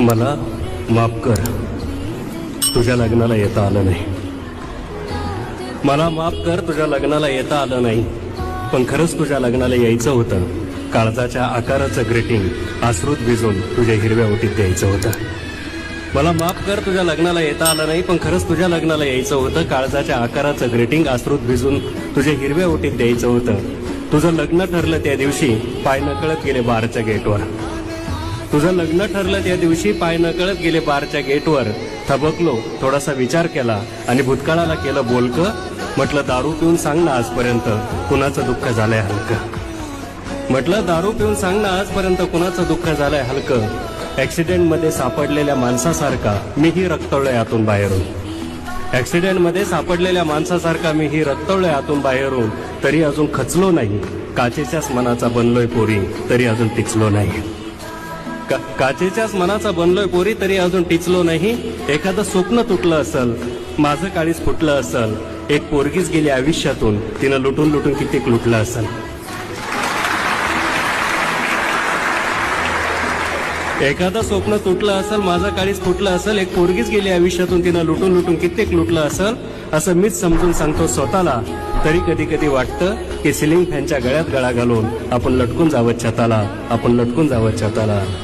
मला माफ कर, तुझ्या लग्नाला येता आलं नाही. मला माफ कर, तुझ्या लग्नाला येता आलं नाही. पण खरंच तुझ्या लग्नाला यायचं होतं. काळजाच्या आकाराचं ग्रीटिंग आश्रूत भिजून तुझ्या हिरव्या ओटीत द्यायचं होतं. मला माफ कर, तुझ्या लग्नाला येता आलं नाही. पण खरंच तुझ्या लग्नाला यायचं होतं. काळजाच्या आकाराचं ग्रीटिंग आश्रूत भिजून तुझ्या हिरव्या ओटीत द्यायचं होतं. तुझं लग्न ठरलं त्या दिवशी पाय नकळत गेले बारच्या गेटवर. तुझं लग्न ठरलं त्या दिवशी पाय नकळत गेले बारच्या गेटवर. थबकलो, थोडासा विचार केला आणि भूतकाळाला केलं बोलकं. म्हटलं दारू पिऊन सांग ना आजपर्यंत कुणाचं दुःख झालंय हलकं. म्हटलं दारू पिऊन सांग ना आजपर्यंत कुणाचं दुःख झालंय हलकं. ऍक्सिडेंटमध्ये सापडलेल्या माणसासारखा मीही रक्तवलोय आतून बाहेरून. ऍक्सिडेंटमध्ये सापडलेल्या माणसासारखा मीही रक्तवलोय आतून बाहेरून. तरी अजून खचलो नाही. काचेच्याच मनाचा बनलोय पोरी, तरी अजून टिचलो नाही. काचेच्याच मनाचा बनलोय पोरी, तरी अजून टिचलो नाही. एखादं स्वप्न तुटलं असल, माझं काळीच फुटलं असल. एक पोरगीच गेली आयुष्यातून, तिनं लुटून लुटून कित्येक लुटलं असल. एखादं स्वप्न तुटलं असल, माझं काळीच फुटलं असल. एक पोरगीच गेली आयुष्यातून, तिनं लुटून लुटून कित्येक लुटलं असल. असं मीच समजून सांगतो स्वतःला. तरी कधी कधी वाटतं की सिलिंग फॅनच्या गळ्यात गळा घालून आपण लटकून जावं छताला, आपण लटकून जावं छताला.